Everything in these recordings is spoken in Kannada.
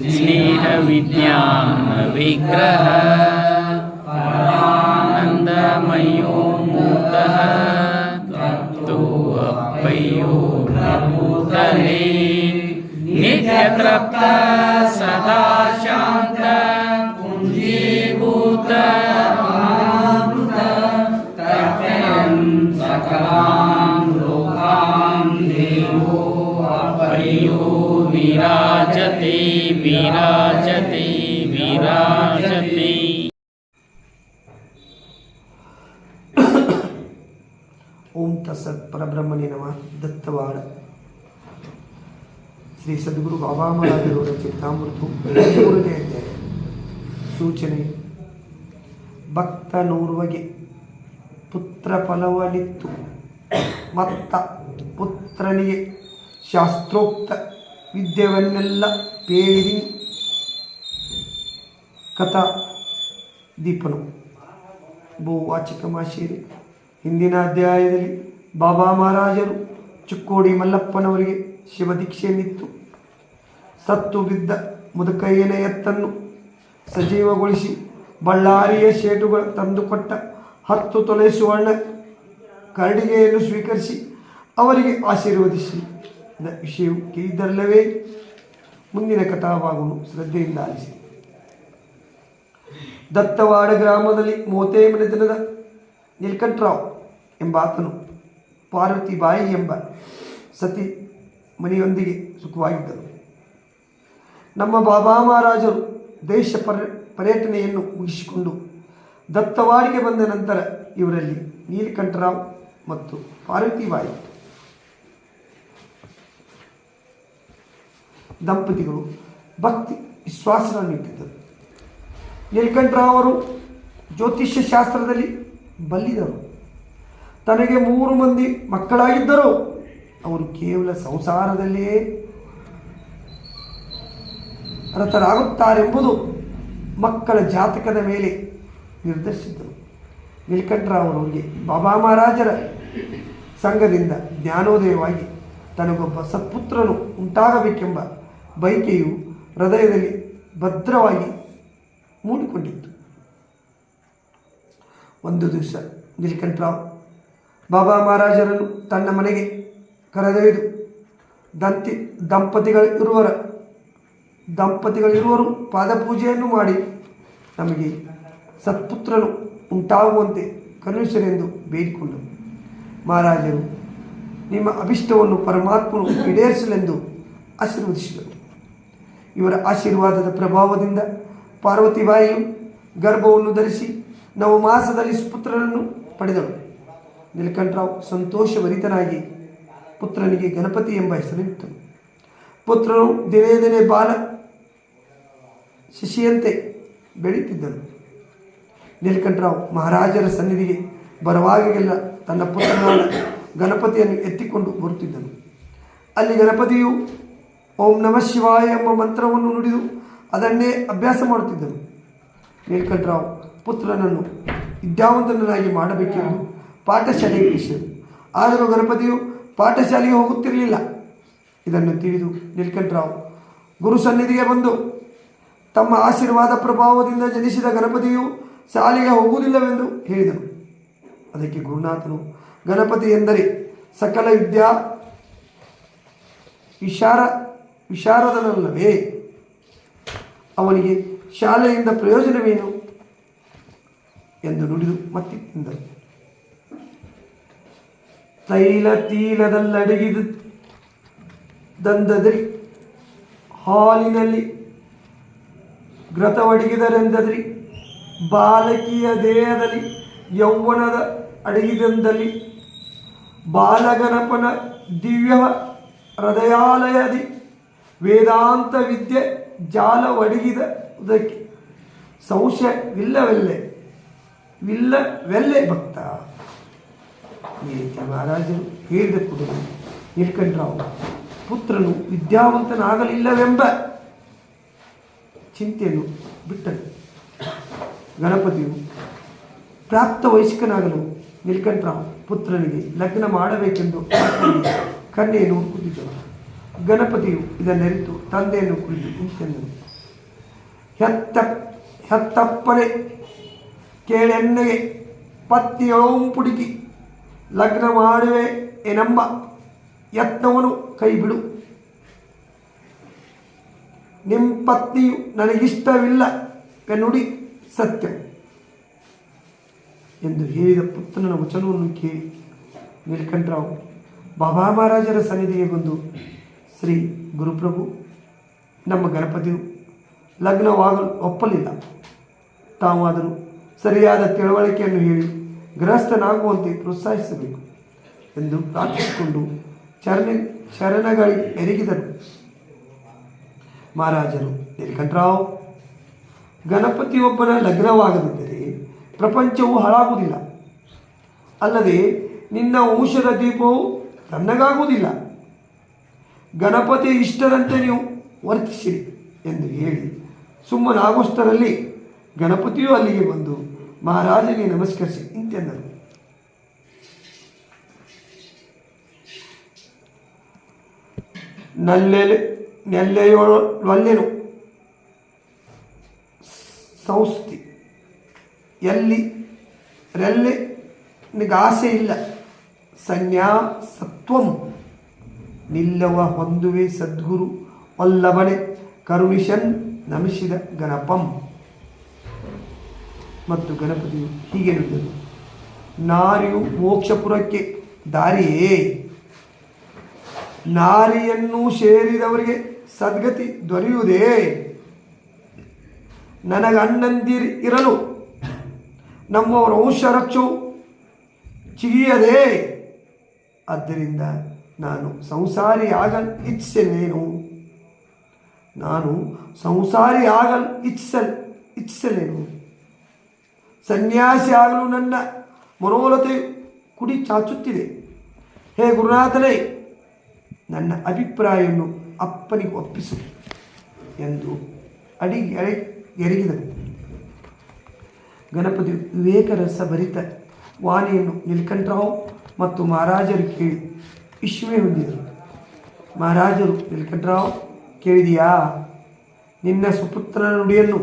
स्नेह विज्ञान विग्रह आनंदमयो मूर्तः तत्तो अप्पयो भूतले नित्यतृप्त सदा शांत पुंजीभूत तर्पयन् सकलान् लोकान् देवो अप्पयो विराजते विराजते विराजते। ओम तत्सत परब्रह्मणे नमः। दत्तवाड़ ಶ್ರೀ ಸದ್ಗುರು ಬಾಬಾ ಮಹಾರಾಜರವರ ಚಿತ್ತಾಮೃತ 3ನೇ ಅಧ್ಯಾಯ. ಸೂಚನೆ: ಭಕ್ತನೋರ್ವಗೆ ಪುತ್ರ ಫಲವನಿತ್ತು ಮತ್ತ ಪುತ್ರನಿಗೆ ಶಾಸ್ತ್ರೋಕ್ತ ವಿದ್ಯೆವನ್ನೆಲ್ಲ ಪೇರಿ ಕಥಾ ದೀಪನು. ಬಹುವಾಚಕ ಮಾಶೇರಿ. ಹಿಂದಿನ ಅಧ್ಯಾಯದಲ್ಲಿ ಬಾಬಾ ಮಹಾರಾಜರು ಚಿಕ್ಕೋಡಿ ಮಲ್ಲಪ್ಪನವರಿಗೆ ಶಿವದೀಕ್ಷೆಯನ್ನಿತ್ತು. ಸತ್ತು ಬಿದ್ದ ಮುದುಕಯ್ಯನ ಎತ್ತನ್ನು ಸಜೀವಗೊಳಿಸಿ ಬಳ್ಳಾರಿಯ ಶೇಟುಗಳು ತಂದುಕೊಟ್ಟ 10 ತೊಲೆ ಸುವರ್ಣ ಕರಡಿಗೆಯನ್ನು ಸ್ವೀಕರಿಸಿ ಅವರಿಗೆ ಆಶೀರ್ವದಿಸಿದ ವಿಷಯವು ಕೇಳಿದ್ದಲ್ಲವೇ? ಮುಂದಿನ ಕಥಾಭಾಗವನ್ನು ಶ್ರದ್ಧೆಯಿಂದ ಆಲಿಸಿ. ದತ್ತವಾಡ ಗ್ರಾಮದಲ್ಲಿ 30ನೇ ದಿನದ ನೀಲಕಂಠರಾವ್ ಎಂಬಾತನು ಪಾರ್ವತಿಬಾಯಿ ಎಂಬ ಸತಿ ಮನೆಯೊಂದಿಗೆ ಸುಖವಾಗಿದ್ದರು. ನಮ್ಮ ಬಾಬಾ ಮಹಾರಾಜರು ದೇಶ ಪರ್ಯಟನೆಯನ್ನು ಮುಗಿಸಿಕೊಂಡು ದತ್ತವಾಡಿಗೆ ಬಂದ ನಂತರ ಇವರಲ್ಲಿ ನೀಲಕಂಠರಾವ್ ಮತ್ತು ಪಾರ್ವತಿಬಾಯಿ ದಂಪತಿಗಳು ಭಕ್ತಿ ವಿಶ್ವಾಸವನ್ನು ಇಟ್ಟಿದ್ದರು. ನೀಲಕಂಠರಾವ್ ಅವರು ಜ್ಯೋತಿಷ್ಯ ಶಾಸ್ತ್ರದಲ್ಲಿ ಬಲ್ಲಿದರು. ತನಗೆ 3 ಮಂದಿ ಮಕ್ಕಳಾಗಿದ್ದರು. ಅವರು ಕೇವಲ ಸಂಸಾರದಲ್ಲಿಯೇ ರತರಾಗುತ್ತಾರೆಂಬುದು ಮಕ್ಕಳ ಜಾತಕದ ಮೇಲೆ ನಿರ್ಧರಿಸಿದ್ದರು. ನೀಲಕಂಠರಾವ್ ಅವರಿಗೆ ಬಾಬಾ ಮಹಾರಾಜರ ಸಂಘದಿಂದ ಜ್ಞಾನೋದಯವಾಗಿ ತನಗೊಬ್ಬ ಸತ್ಪುತ್ರನು ಉಂಟಾಗಬೇಕೆಂಬ ಬಯಕೆಯು ಹೃದಯದಲ್ಲಿ ಭದ್ರವಾಗಿ ಮೂಡಿಕೊಂಡಿತ್ತು. ಒಂದು ದಿವಸ ನೀಲಕಂಠರಾವ್ ಬಾಬಾ ಮಹಾರಾಜರನ್ನು ತನ್ನ ಮನೆಗೆ ಕರೆದೊಯ್ದು ದಂಪತಿಗಳಿರುವರು ಪಾದಪೂಜೆಯನ್ನು ಮಾಡಿ ನಮಗೆ ಸತ್ಪುತ್ರನು ಉಂಟಾಗುವಂತೆ ಕರುಣಿಸರೆಂದು ಬೇಡಿಕೊಂಡರು. ಮಹಾರಾಜರು ನಿಮ್ಮ ಅಭಿಷ್ಟವನ್ನು ಪರಮಾತ್ಮನು ಈಡೇರಿಸಲೆಂದು ಆಶೀರ್ವದಿಸಿದರು. ಇವರ ಆಶೀರ್ವಾದದ ಪ್ರಭಾವದಿಂದ ಪಾರ್ವತಿಬಾಯಿಯು ಗರ್ಭವನ್ನು ಧರಿಸಿ 9 ಮಾಸದಲ್ಲಿ ಸುಪುತ್ರನನ್ನು ಪಡೆದಳು. ನೀಲಕಂಠರಾವ್ ಸಂತೋಷಭರಿತನಾಗಿ ಪುತ್ರನಿಗೆ ಗಣಪತಿ ಎಂಬ ಹೆಸರಿಟ್ಟನು. ಪುತ್ರನು ದಿನೇ ದಿನೇ ಬಾಲ ಶಿಶಿಯಂತೆ ಬೆಳೆಯುತ್ತಿದ್ದನು. ನೀಲಕಂಠರಾವ್ ಮಹಾರಾಜರ ಸನ್ನಿಧಿಗೆ ಬರುವಾಗೆಲ್ಲ ತನ್ನ ಪುತ್ರನಾದ ಗಣಪತಿಯನ್ನು ಎತ್ತಿಕೊಂಡು ಬರುತ್ತಿದ್ದನು. ಅಲ್ಲಿ ಗಣಪತಿಯು ಓಂ ನಮಃ ಶಿವಾಯ ಎಂಬ ಮಂತ್ರವನ್ನು ನುಡಿದು ಅದನ್ನೇ ಅಭ್ಯಾಸ ಮಾಡುತ್ತಿದ್ದನು. ನೀಲಕಂಠರಾವ್ ಪುತ್ರನನ್ನು ವಿದ್ಯಾವಂತನಾಗಿ ಮಾಡಬೇಕೆಂದು ಪಾಠಶಾಲೆಗೆ ಕಳಿಸಿದರು. ಆದರೂ ಗಣಪತಿಯು ಪಾಠಶಾಲೆಗೆ ಹೋಗುತ್ತಿರಲಿಲ್ಲ. ಇದನ್ನು ತಿಳಿದು ನೀಲಕಂಠರಾವ್ ಗುರು ಸನ್ನಿಧಿಗೆ ಬಂದು ತಮ್ಮ ಆಶೀರ್ವಾದ ಪ್ರಭಾವದಿಂದ ಜನಿಸಿದ ಗಣಪತಿಯು ಶಾಲೆಗೆ ಹೋಗುವುದಿಲ್ಲವೆಂದು ಹೇಳಿದರು. ಅದಕ್ಕೆ ಗುರುನಾಥನು, ಗಣಪತಿ ಎಂದರೆ ಸಕಲ ವಿದ್ಯಾ ವಿಶಾರದನಲ್ಲವೇ? ಅವನಿಗೆ ಶಾಲೆಯಿಂದ ಪ್ರಯೋಜನವೇನು ಎಂದು ನುಡಿದು ಮತ್ತಿದ್ದರು. ತೈಲ ತೀಲದಲ್ಲಡಗಿದ ದಂದದ್ರಿ ಹಾಲಿನಲ್ಲಿ ಘೃತವಡಗಿದರೆಂದದ್ರಿ ಬಾಲಕಿಯ ದೇಹದಲ್ಲಿ ಯೌವನದ ಅಡಗಿದಂದಲ್ಲಿ ಬಾಲಗಣಪನ ದಿವ್ಯ ಹೃದಯಾಲಯದಿ ವೇದಾಂತ ವಿದ್ಯೆ ಜಾಲವಡಗಿದಕ್ಕೆ ಸಂಶಯವಿಲ್ಲವೆಲ್ಲೆ ಭಕ್ತ. ಈ ರೀತಿ ಮಹಾರಾಜರು ಹೇಳಿದ ಕೂಡಲೇ ನೀಲಕಂಠರಾವ್ ಪುತ್ರನು ವಿದ್ಯಾವಂತನಾಗಲಿಲ್ಲವೆಂಬ ಚಿಂತೆಯನ್ನು ಬಿಟ್ಟನು. ಗಣಪತಿಯು ಪ್ರಾಪ್ತ ವಯಸ್ಕನಾಗಲು ನೀಲಕಂಠರಾವ್ ಪುತ್ರನಿಗೆ ಲಗ್ನ ಮಾಡಬೇಕೆಂದು ಕನ್ಯೆಯನ್ನು ಹುಡುಕುತ್ತಿದ್ದನು. ಗಣಪತಿಯು ಇದನ್ನರಿತು ತಂದೆಯನ್ನು ಕುರಿತು ಇಂತೆಂದನು. ಹೆತ್ತಪ್ಪನೆ ಕೇಳೆಣ್ಣೆಗೆ ಪತ್ನಿಯೋಂ ಪುಡುಕಿ ಲಗ್ನ ಮಾಡುವೆ ಎನೆಂಬ ಯತ್ನವನು ಕೈ ಬಿಡು. ನಿಮ್ಮ ಪತ್ನಿಯು ನನಗಿಷ್ಟವಿಲ್ಲ ಎನ್ನುಡಿ ಸತ್ಯ ಎಂದು ಹೇಳಿದ ಪುತ್ರನ ವಚನವನ್ನು ಕೇಳಿ ನೀಲಕಂಠರಾವ್ ಬಾಬಾ ಮಹಾರಾಜರ ಸನ್ನಿಧಿಗೆ ಬಂದು, ಶ್ರೀ ಗುರುಪ್ರಭು, ನಮ್ಮ ಗಣಪತಿಯು ಲಗ್ನವಾಗಲು ಒಪ್ಪಲಿಲ್ಲ. ತಾವಾದರೂ ಸರಿಯಾದ ತಿಳುವಳಿಕೆಯನ್ನು ಹೇಳಿ ಗೃಹಸ್ಥನಾಗುವಂತೆ ಪ್ರೋತ್ಸಾಹಿಸಬೇಕು ಎಂದು ಪ್ರಾರ್ಥಿಸಿಕೊಂಡು ಶರಣಗಳಿಗೆ ಎರಗಿದರು. ಮಹಾರಾಜರು, ನೀಲಕಂಠರಾವ್, ಗಣಪತಿಯೊಬ್ಬನ ಲಗ್ನವಾಗದಿದ್ದರೆ ಪ್ರಪಂಚವು ಹಾಳಾಗುವುದಿಲ್ಲ. ಅಲ್ಲದೆ ನಿನ್ನ ವಂಶದ ದೀಪವು ತಣ್ಣಗಾಗುವುದಿಲ್ಲ. ಗಣಪತಿ ಇಷ್ಟರಂತೆ ನೀವು ವರ್ತಿಸಿರಿ ಎಂದು ಹೇಳಿ ಸುಮ್ಮನಾಗುವಷ್ಟರಲ್ಲಿ ಗಣಪತಿಯು ಅಲ್ಲಿಗೆ ಬಂದು ಮಹಾರಾಜನಿಗೆ ನಮಸ್ಕರಿಸಿ ಇಂತೆಂದರು. ನೆಲ್ಲೆಯೊಲ್ಲೆನು ಸಂಸ್ಥಿ ಎಲ್ಲಿ ರೆಲ್ಲೆ ನಿಗಾಸೆ ಇಲ್ಲ ಸನ್ಯಾಸತ್ವಂ ನಿಲ್ಲವ ಹೊಂದುವೆ ಸದ್ಗುರು ವಲ್ಲಭನೆ ಕರುಣಿಶನ್ ನಮಿಸಿದ ಗಣಪಂ. ಮತ್ತು ಗಣಪತಿಯು ಹೀಗೆ ನುಡಿದನು. ನಾರಿಯು ಮೋಕ್ಷಪುರಕ್ಕೆ ದಾರಿಯೇ? ನಾರಿಯನ್ನು ಸೇರಿದವರಿಗೆ ಸದ್ಗತಿ ದೊರೆಯುವುದೇ? ನನಗೆ ಅಣ್ಣಂದಿರು ಇರಲು ನಮ್ಮವರ ವಂಶ ರಕ್ಷವು ಚಿಗಿಯದೆ. ಆದ್ದರಿಂದ ನಾನು ಸಂಸಾರಿ ಆಗಲು ಇಚ್ಛಿಸಲೇನು. ಸನ್ಯಾಸಿ ಆಗಲು ನನ್ನ ಮನೋಲತೆ ಕುಡಿ ಚಾಚುತ್ತಿದೆ. ಹೇ ಗುರುನಾಥನೇ, ನನ್ನ ಅಭಿಪ್ರಾಯವನ್ನು ಅಪ್ಪನಿಗೆ ಒಪ್ಪಿಸು ಎಂದು ಎರಗಿದನು. ಗಣಪತಿ ವಿವೇಕರಸ ಭರಿತ ವಾಣಿಯನ್ನು ನೀಲಕಂಠರಾವ್ ಮತ್ತು ಮಹಾರಾಜರು ಕೇಳಿ ವಿಸ್ಮಯ ಹೊಂದಿದರು. ಮಹಾರಾಜರು, ನೀಲಕಂಠರಾವ್, ಕೇಳಿದೆಯಾ ನಿನ್ನ ಸುಪುತ್ರನ ನುಡಿಯನ್ನು?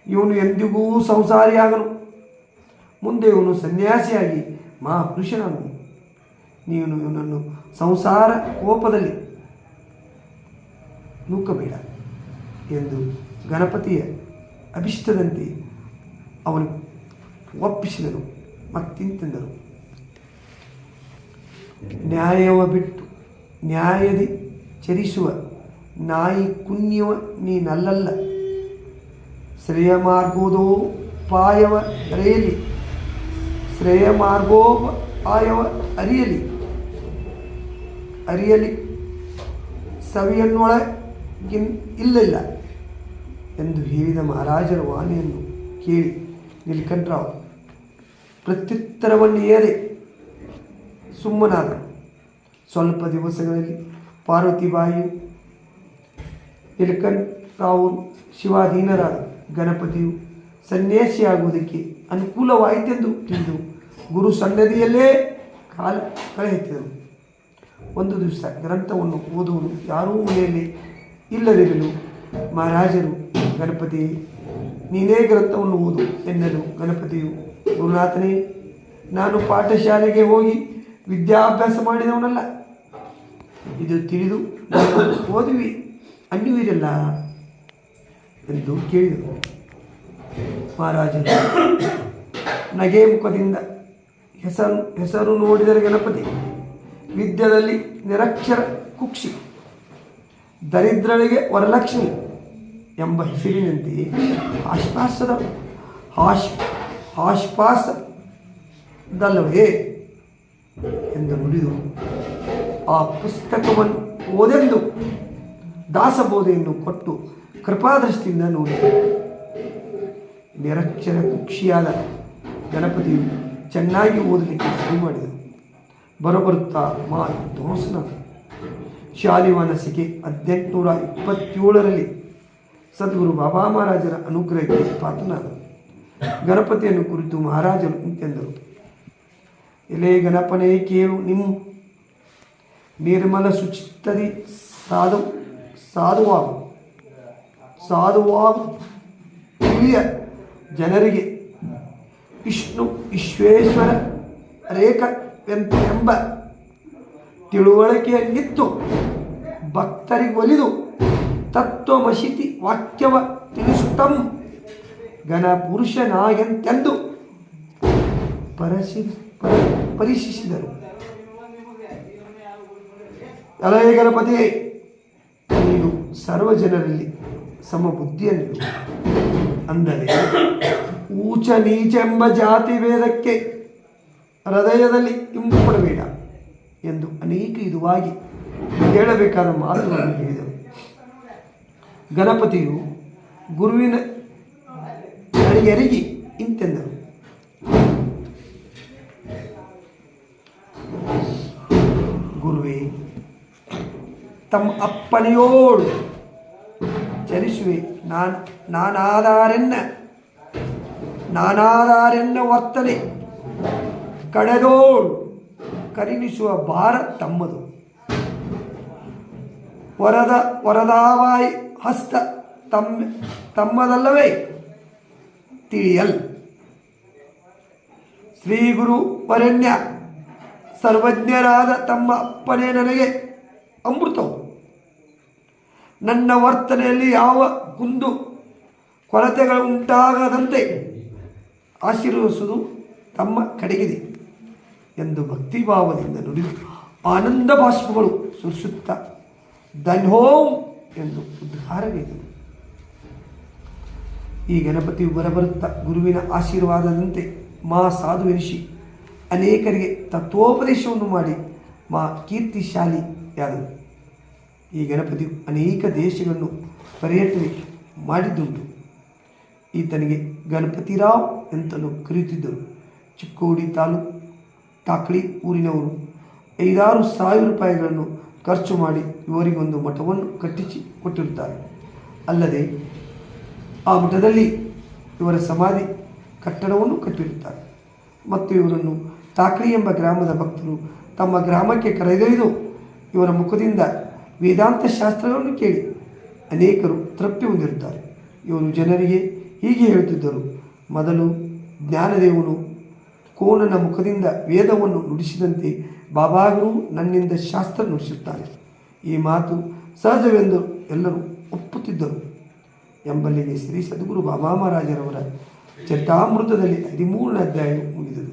ಇವನು ಎಂದಿಗೂ ಸಂಸಾರಿಯಾಗನು. ಮುಂದೆ ಇವನು ಸನ್ಯಾಸಿಯಾಗಿ ಮಹಾಪುರುಷನಾಗನು. ನೀನು ಇವನನ್ನು ಸಂಸಾರ ಕೋಪದಲ್ಲಿ ನೂಕಬೇಡ ಎಂದು ಗಣಪತಿಯ ಅಭಿಷ್ಟದಂತೆ ಅವನು ಒಪ್ಪಿಸಿದನು. ಮತ್ತಿಂತೆಂದರು. ನ್ಯಾಯವ ಬಿಟ್ಟು ನ್ಯಾಯದಿ ಚರಿಸುವ ನಾಯಿ ಕುನ್ಯವ ನೀನಲ್ಲಲ್ಲ. ಶ್ರೇಯ ಮಾರ್ಗೋಪಾಯವ ಅರಿಯಲಿ ಸವಿಯನ್ನೊಳಗಿನ್ ಇಲ್ಲಿಲ್ಲ ಎಂದು ಹೇಳಿದ ಮಹಾರಾಜರ ವಾಣಿಯನ್ನು ಕೇಳಿ ನೀಲಕಂಠರಾವ್ ಪ್ರತ್ಯುತ್ತರವನ್ನು ಏರೆ ಸುಮ್ಮನಾದರು. ಸ್ವಲ್ಪ ದಿವಸಗಳಲ್ಲಿ ಪಾರ್ವತಿಬಾಯಿಯು ನೀಲಕಂಠರಾವ್ ಶಿವಾಧೀನರಾದ ಗಣಪತಿಯು ಸನ್ಯಾಸಿಯಾಗುವುದಕ್ಕೆ ಅನುಕೂಲವಾಯಿತೆಂದು ತಿಳಿದು ಗುರು ಸನ್ನದಿಯಲ್ಲೇ ಕಾಲ ಕಳೆಯುತ್ತಿದ್ದರು. ಒಂದು ದಿವಸ ಗ್ರಂಥವನ್ನು ಓದುವುದು ಯಾರೂ ಮನೆಯಲ್ಲಿ ಇಲ್ಲದಿರಲು ಮಹಾರಾಜರು, ಗಣಪತಿ ನೀನೇ ಗ್ರಂಥವನ್ನು ಓದು ಎನ್ನಲು ಗಣಪತಿಯು, ಗುರುನಾಥನೇ, ನಾನು ಪಾಠಶಾಲೆಗೆ ಹೋಗಿ ವಿದ್ಯಾಭ್ಯಾಸ ಮಾಡಿದವನಲ್ಲ. ಇದು ತಿಳಿದು ಓದುವಿ ಅನ್ನುವಿರಲ್ಲ ಎಂದು ಕೇಳಿದರು. ಮಹಾರಾಜರು ನಗೆ ಮುಖದಿಂದ ಹೆಸರು ನೋಡಿದರೆ ಗಣಪತಿ ವಿದ್ಯೆಯಲ್ಲಿ ನಿರಕ್ಷರ ಕುಕ್ಷಿ, ದರಿದ್ರರಿಗೆ ವರಲಕ್ಷ್ಮಿ ಎಂಬ ಹೆಸರಿನಂತೆ ಆಶ್ವಾಸದಲ್ಲವೇ ಎಂದು ನುಡಿದು ಆ ಪುಸ್ತಕವನ್ನು ಓದೆಂದು ದಾಸಬೋಧೆಯನ್ನು ಕೊಟ್ಟು ಕೃಪಾದೃಷ್ಟಿಯಿಂದ ನೋಡಿದರು. ನಿರಕ್ಷರ ಕುಕ್ಷಿಯಾದ ಗಣಪತಿಯು ಚೆನ್ನಾಗಿ ಓದಲಿಕ್ಕೆ ಶುರು ಮಾಡಿದರು. ಬರಬರುತ್ತಾ ಧ್ವಂಸನ ಶಾಲಿವಾನಸಿಗೆ 1827ರಲ್ಲಿ ಸದ್ಗುರು ಬಾಬಾ ಮಹಾರಾಜರ ಅನುಗ್ರಹಕ್ಕೆ ಪಾತ್ರನಾದರು. ಗಣಪತಿಯನ್ನು ಕುರಿತು ಮಹಾರಾಜರು ಇಂತೆಂದರು. ಎಲೆ ಗಣಪನೇ, ಕೇಳು, ನಿಮ್ಮ ನಿರ್ಮಲ ಶುಚಿತ್ತದಿ ಸಾಧುವಾಗು ತಿಳಿಯ ಜನರಿಗೆ ವಿಷ್ಣು ವಿಶ್ವೇಶ್ವರ ರೇಖ ಎಂಬ ತಿಳುವಳಿಕೆಯನ್ನಿತ್ತು ಭಕ್ತರಿಗೊಲಿದು ತತ್ವಮಶಿತಿ ವಾಕ್ಯವ ತಿಳಿಸುತ್ತಂ ಘನಪುರುಷನಾಗೆಂತೆಂದು ಪರಿಶೀಲಿಸಿದರು. ಎಲೈ ಗಣಪತಿಯೇ, ನೀನು ಸರ್ವ ಜನರಲ್ಲಿ ಸಮಬುದ್ಧಿಯನ್ನು, ಅಂದರೆ ಊಚ ನೀಚೆಂಬ ಜಾತಿ ಭೇದಕ್ಕೆ ಹೃದಯದಲ್ಲಿ ಇಂಬು ಕೊಡಬೇಡ ಎಂದು ಅನೇಕ ಇದುವಾಗಿ ಹೇಳಬೇಕಾದ ಮಾತುಗಳನ್ನು ಹೇಳಿದರು. ಗಣಪತಿಯು ಗುರುವಿನ ನಡೆಯರಿಗೆ ಇಂತೆಂದರು. ಗುರುವೇ, ತಮ್ಮ ಅಪ್ಪನೆಯೋಳು ಚಲಿಸುವೆ ನಾನಾದಾರೆನ್ನ ವರ್ತನೆ ಕಡೆದೋಳು ಕರಿಣಿಸುವ ಭಾರ ತಮ್ಮದು. ವರದಾವಾಯಿ ಹಸ್ತ ತಮ್ಮದಲ್ಲವೇ ತಿಳಿಯಲ್. ಶ್ರೀ ಗುರು ವರೆಣ್ಯ ಸರ್ವಜ್ಞರಾದ ತಮ್ಮ ಅಪ್ಪನೇ ನನಗೆ ಅಮೃತವು. ನನ್ನ ವರ್ತನೆಯಲ್ಲಿ ಯಾವ ಕುಂದು ಕೊರತೆಗಳು ಉಂಟಾಗದಂತೆ ಆಶೀರ್ವದಿಸುವುದು ತಮ್ಮ ಕಡೆಗಿದೆ ಎಂದು ಭಕ್ತಿಭಾವದಿಂದ ನುಡಿದು ಆನಂದ ಬಾಷ್ಪಗಳು ಸುರಿಸುತ್ತಾ ಧನ್ಯೋಂ ಎಂದು ಉದ್ಧಾರಗೈದರು. ಈ ಗಣಪತಿಯು ಬರಬರುತ್ತಾ ಗುರುವಿನ ಆಶೀರ್ವಾದದಂತೆ ಮಾ ಸಾಧುವೆನಿಸಿ ಅನೇಕರಿಗೆ ತತ್ವೋಪದೇಶವನ್ನು ಮಾಡಿ ಮಾ ಕೀರ್ತಿಶಾಲಿಯಾದರು. ಈ ಗಣಪತಿಯು ಅನೇಕ ದೇಶಗಳನ್ನು ಪರ್ಯಟನೆ ಮಾಡಿದ್ದುಂಟು. ಈತನಿಗೆ ಗಣಪತಿರಾವ್ ಎಂತಲೂ ಕರೆಯುತ್ತಿದ್ದರು. ಚಿಕ್ಕೋಡಿ ತಾಲೂಕು ಟಾಕ್ಳಿ ಊರಿನವರು 5-6 ಸಾವಿರ ರೂಪಾಯಿಗಳನ್ನು ಖರ್ಚು ಮಾಡಿ ಇವರಿಗೊಂದು ಮಠವನ್ನು ಕಟ್ಟಿಸಿ ಕೊಟ್ಟಿರುತ್ತಾರೆ. ಅಲ್ಲದೆ ಆ ಮಠದಲ್ಲಿ ಇವರ ಸಮಾಧಿ ಕಟ್ಟಡವನ್ನು ಕಟ್ಟಿರುತ್ತಾರೆ. ಮತ್ತು ಇವರನ್ನು ಟಾಕ್ಳಿ ಎಂಬ ಗ್ರಾಮದ ಭಕ್ತರು ತಮ್ಮ ಗ್ರಾಮಕ್ಕೆ ಕರೆದೊಯ್ದು ಇವರ ಮುಖದಿಂದ ವೇದಾಂತ ಶಾಸ್ತ್ರಗಳನ್ನು ಕೇಳಿ ಅನೇಕರು ತೃಪ್ತಿ ಹೊಂದಿರುತ್ತಾರೆ. ಇವರು ಜನರಿಗೆ ಹೀಗೆ ಹೇಳುತ್ತಿದ್ದರು. ಮೊದಲು ಜ್ಞಾನದೇವನು ಕೋನನ ಮುಖದಿಂದ ವೇದವನ್ನು ನುಡಿಸಿದಂತೆ ಬಾಬಾಗರು ನನ್ನಿಂದ ಶಾಸ್ತ್ರ ನುಡಿಸುತ್ತಾನೆ. ಈ ಮಾತು ಸಹಜವೆಂದು ಎಲ್ಲರೂ ಒಪ್ಪುತ್ತಿದ್ದರು ಎಂಬಲ್ಲಿಗೆ ಶ್ರೀ ಸದ್ಗುರು ಬಾಬಾ ಮಹಾರಾಜರವರ ಚರಿತಾಮೃತದಲ್ಲಿ 13ನೇ ಅಧ್ಯಾಯ ಮುಗಿದರು.